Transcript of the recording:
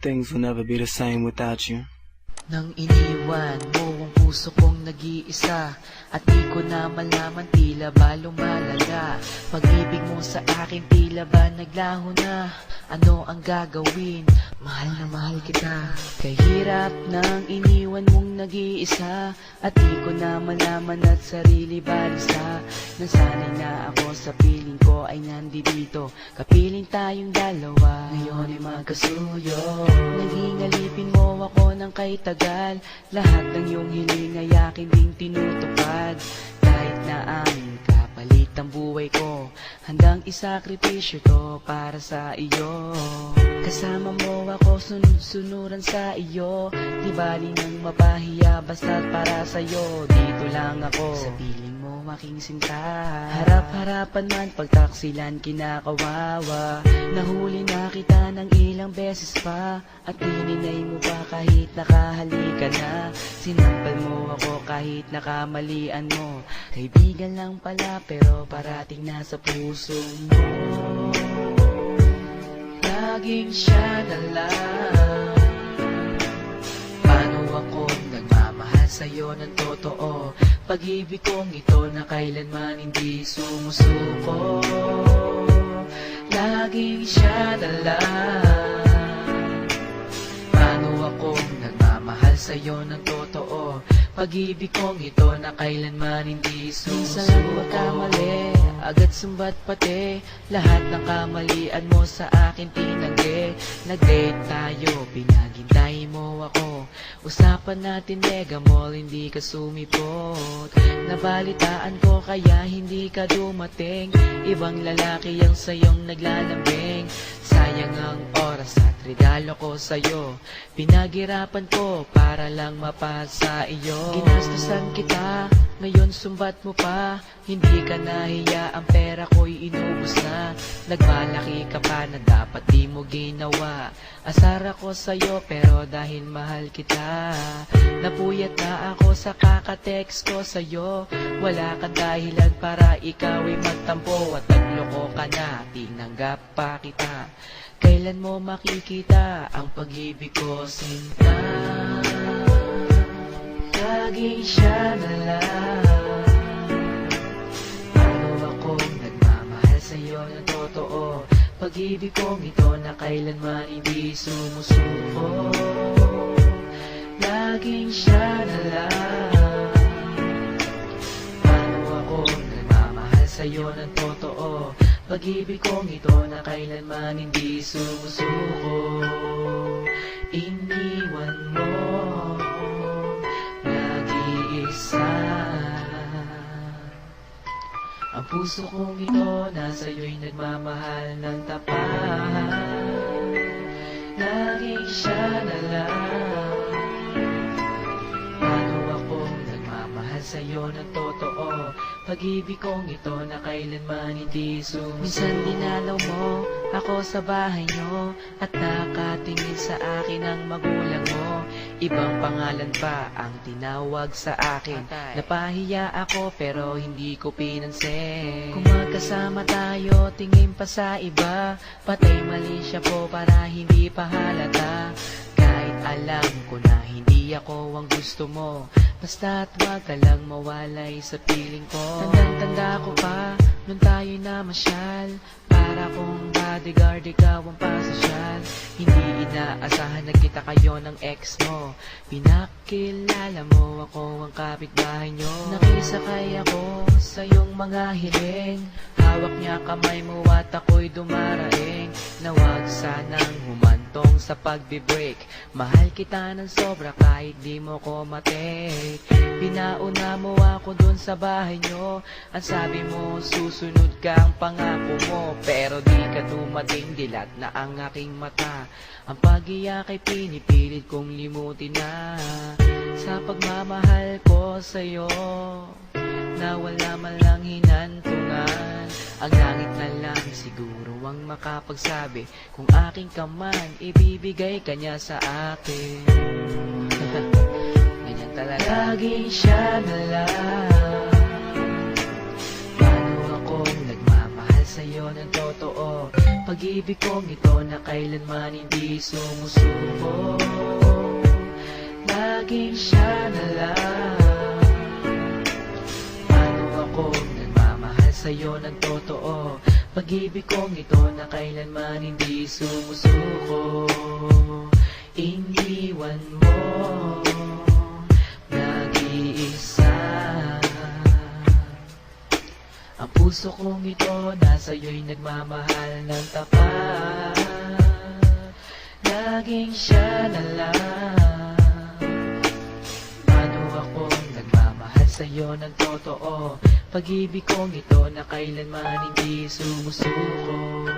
things will never be the same without you. Nang iniwan mo ang puso kong nag-iisa, at di ko na malaman, tila ba lumalala. Pag-ibig mo sa akin, tila ba naglaho na? Ano ang gagawin? Mahal na mahal kita. Kahirap nang iniwan mong nag-iisa, at di ko na malaman at sarili balisa. Nasanay na ako sa piling ko ay nandito, kapiling tayong dalawa. Ngayon ay magkasuyo. Naghingalipin mo ako ng kay tagal, lahat ng iyong hiling ay akin ding tinutupad. Kahit na aming kapalit ang buhay ko, handang isakripisyo to para sa iyo. Kasama mo ako, sunod-sunuran sa iyo, di bali nang mapahiya basta't para sa'yo. Dito lang ako sa piling mo aking sinta. Harap-harapan man pagtaksilan kinakawawa. Nahuli na kita ng ilang beses pa, at ininay mo pa kahit nakahalikan na. Sinampal mo ako kahit nakamalian mo. Kaibigan lang pala pero parating nasa puso mo. Laging siya na lang. Paano ako nagmamahal sa'yo ng totoo? Pag-ibig kong ito na kailanman hindi sumusuko. Laging siya na lang. Paano ako nagmamahal sa'yo ng totoo? Pag-ibig kong ito na kailanman hindi sumusuko. Minsan lang magkamali, agad sumbat pati, lahat ng kamalian mo sa akin tinanggi. Nag-date tayo, pinaghintay mo ako, usapan natin mega mall, hindi ka sumipot. Nabalitaan ko kaya hindi ka dumating, ibang lalaki ang sayong naglalambing. Sayang ang oras at regalo ko sa'yo, pinaghirapan ko para lang mapasa iyo. Ginastusan kita, ngayon sumbat mo pa, hindi ka nahiya, ang pera ko'y inubos na. Nagmalaki ka pa na dapat di mo ginawa. Asar ako sa'yo pero dahil mahal kita, napuyat na ako sa kakatext ko sa'yo. Wala kang dahilan para ikaw ay magtampo, at nagloko ka na, tinanggap pa kita. Kailan mo makikita ang pag-ibig ko, sinta? Laging siya na lang. Paano akong nagmamahal sa'yo ng totoo? Pag-ibig kong ito na kailanman hindi sumusuko. Laging siya na lang. Paano akong nagmamahal sa'yo ng totoo? Pag-ibig kong ito na kailanman hindi sumusuko. Iniwan mo nag-iisa, ang puso kong ito na sa'yo'y nagmamahal ng tapat. Laging siya na lang. Paano akong nagmamahal sa'yo ng totoo? Pag-ibig kong ito na kailanman hindi sumusuko. Minsan dinalaw mo ako sa bahay nyo, at nakatingin sa akin ang magulang mo. Ibang pangalan pa ang tinawag sa akin. Napahiya ako pero hindi ko pinansin. Kung magkasama tayo, tingin pa sa iba, patay mali siya po para hindi pa halata. Kahit alam ko na hindi ako ang gusto mo, basta't wag ka lang mawalay sa piling ko. Tandang-tanda ko pa, nung tayo'y namasyal, para kong bodyguard, ikaw ang pasosyal. Hindi inaasahan na kita kayo ng ex mo, pinakilala mo ako ang kapitbahay nyo. Nakisakay ako sa iyong mga hiling, hawak niya kamay mo at ako'y dumaraing. Nawag sanang humantong sa pagbe-break, mahal kita ng sobra kahit di mo ko matik. Pinauna mo ako dun sa bahay nyo, ang sabi mo susunod ka ang pangako mo, pero di ka dumating, dilat na ang aking mata. Ang pag-iyak ay pinipilit kong limutin na. Sa pagmamahal ko sa'yo, na wala man lang hinantungan, ang langit na lang siguro ang makapagsabi kung aking ka man, ibibigay ka niya sa akin. Ganyan talaga. Laging siya na lang. Paano akong nagmamahal sa'yo ng totoo? Pag-ibig kong ito na kailanman hindi sumusuko. Laging siya na lang. Paano ako nagmamahal sa'yo ng totoo? Pag-ibig kong ito na kailanman hindi sumusuko. Iniwan mo nag-iisa. Ang puso kong ito nasa iyo'y nagmamahal ng tapat. Laging siya na lang. Paano ako nagmamahal sa'yo ng totoo? Pag-ibig kong ito na kailanman hindi sumusuko.